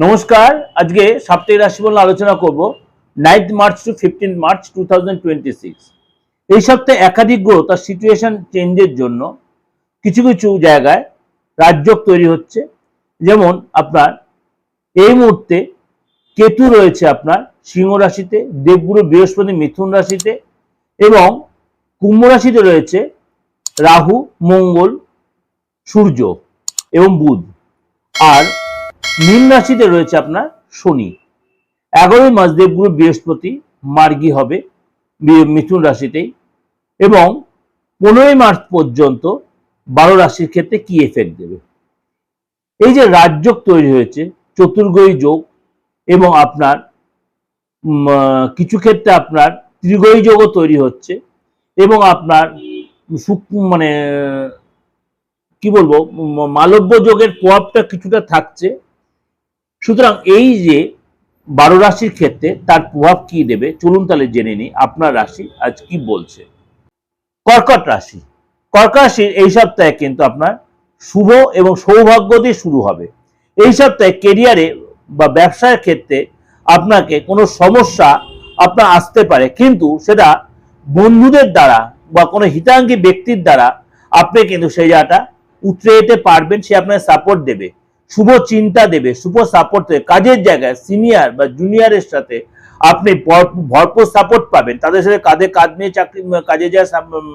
নমস্কার। আজকে সাপ্তাহিক রাশিফল আলোচনা করব 9 মার্চ টু 15 মার্চ 2026। এই সপ্তাহে একাধিক গ্রহ তার সিচুয়েশন চেঞ্জের জন্য কিছু কিছু জায়গায় রাজযোগ তৈরি হচ্ছে। যেমন আপনার এই মুহূর্তে কেতু রয়েছে আপনার সিংহ রাশিতে, দেবগুরু বৃহস্পতি মিথুন রাশিতে এবং কুম্ভ রাশিতে রয়েছে রাহু, মঙ্গল, সূর্য এবং বুধ। আর মীন রাশিতে রয়েছে আপনার শনি। 11 মাস দেবগুরু বৃহস্পতি মার্গী হবে মিথুন রাশিতেই এবং 15 মার্চ পর্যন্ত 12 রাশির ক্ষেত্রে কি এফেক্ট দেবে। এই যে রাজযোগ তৈরি হয়েছে, চতুর্গ্রহী যোগ এবং আপনার কিছু ক্ষেত্রে আপনার ত্রিগ্রহী যোগও তৈরি হচ্ছে এবং আপনার মানে কি বলবো মালব্য যোগের প্রভাবটা কিছুটা থাকছে। সুতরাং এই যে 12 রাশির ক্ষেত্রে তার প্রভাব কি দেবে চলুন তাহলে জেনে নিই আপনার রাশি আজ কি বলছে। কর্কট রাশি। কর্কট রাশির এই সপ্তাহে কিন্তু আপনার শুভ এবং সৌভাগ্য দিয়ে শুরু হবে। এই সপ্তাহে কেরিয়ারে বা ব্যবসার ক্ষেত্রে আপনাকে কোনো সমস্যা আপনার আসতে পারে, কিন্তু সেটা বন্ধুদের দ্বারা বা কোনো হিতাঙ্গী ব্যক্তির দ্বারা আপনি কিন্তু সেই জায়গাটা উতরে যেতে পারবেন। সে আপনাকে সাপোর্ট দেবে, শুভ চিন্তা দেবে, শুভ সাপোর্ট দেবে। কাজের জায়গায় সিনিয়র বা জুনিয়রের সাথে আপনি ভরপুর সাপোর্ট পাবেন। তাদের সাথে কাঁধে কাঁধ নিয়ে কাজে যা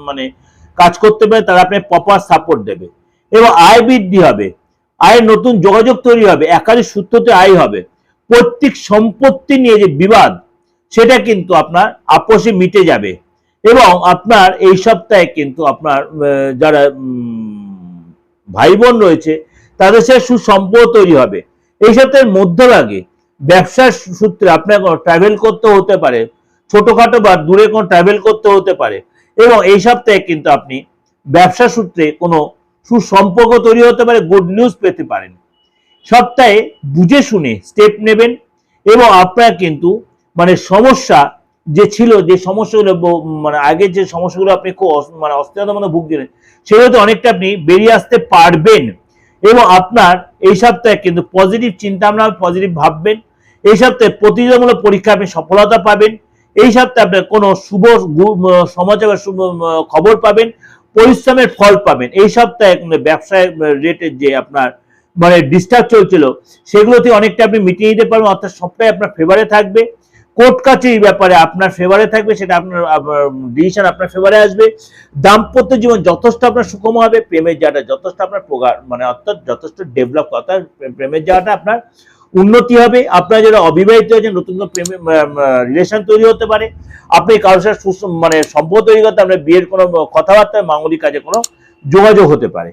মানে কাজ করতে পারে তারা আপনি প্রপার সাপোর্ট দেবে এবং আয় বৃদ্ধি হবে, আয়ের নতুন যোগাযোগ তৈরি হবে, একাধিক সূত্রতে আয় হবে। পৈতৃক সম্পত্তি নিয়ে যে বিবাদ সেটা কিন্তু আপনার আপোষে মিটে যাবে এবং আপনার এই সপ্তাহে কিন্তু আপনার যারা ভাই বোন রয়েছে তাদের সাথে সুসম্পর্ক তৈরি হবে। এই সপ্তাহের মধ্যভাগে ব্যবসার সূত্রে আপনার ট্রাভেল করতে হতে পারে, ছোটখাটো বা দূরে কোনো ট্রাভেল করতে হতে পারে এবং এই সপ্তাহে কিন্তু আপনি ব্যবসা সূত্রে কোনো সুসম্পর্ক তৈরি হতে পারে, গুড নিউজ পেতে পারেন। সপ্তাহে বুঝে শুনে স্টেপ নেবেন এবং আপনার কিন্তু মানে সমস্যা যে ছিল, যে সমস্যাগুলো মানে আগের যে সমস্যাগুলো আপনি খুব মানে অস্থিরতার মধ্যে ভুগছিলেন সেগুলো অনেকটা আপনি বেরিয়ে আসতে পারবেন এবং আপনার এই সপ্তাহে কিন্তু পজিটিভ চিন্তা ভাবনা, পজিটিভ ভাববেন। এই সপ্তাহে প্রতিযোগিতামূলক পরীক্ষা আপনি সফলতা পাবেন। এই সপ্তাহে আপনার কোনো শুভ সমাচার বা শুভ খবর পাবেন, পরিশ্রমের ফল পাবেন। এই সপ্তাহে ব্যবসায় রেটের যে আপনার মানে ডিস্টার্ব চলছিল সেগুলোতে অনেকটা আপনি মিটিয়ে দিতে পারবেন, অর্থাৎ সবটাই আপনার ফেভারে থাকবে। কোর্ট কাছারির ব্যাপারে আপনার ফেভারে থাকবে, সেটা আপনার ডিসিশন আপনার ফেভারে আসবে। দাম্পত্য জীবন যথেষ্ট আপনার সুষম হবে, প্রেমের জায়গাটা যথেষ্ট আপনার মানে অর্থাৎ যথেষ্ট ডেভেলপ, অর্থাৎ প্রেমের জায়গাটা আপনার উন্নতি হবে। আপনার যারা অবিবাহিত হয়েছেন নতুন প্রেমে রিলেশন তৈরি হতে পারে। আপনি কারোর সাথে মানে সম্পর্ক তৈরি করতে আপনার বিয়ের কোনো কথাবার্তা, মাঙ্গলিক কাজে কোনো যোগাযোগ হতে পারে।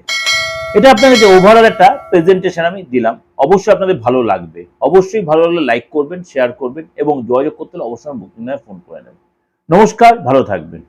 এটা আপনাকে যে ওভারঅল একটা প্রেজেন্টেশন আমি দিলাম, অবশ্যই আপনাদের ভালো লাগবে। অবশ্যই ভালো লাগলে লাইক করবেন, শেয়ার করবেন এবং যোগাযোগ করতে হলে অবশ্যই বুকিং নাম্বারে ফোন করে নেবেন। নমস্কার, ভালো থাকবেন।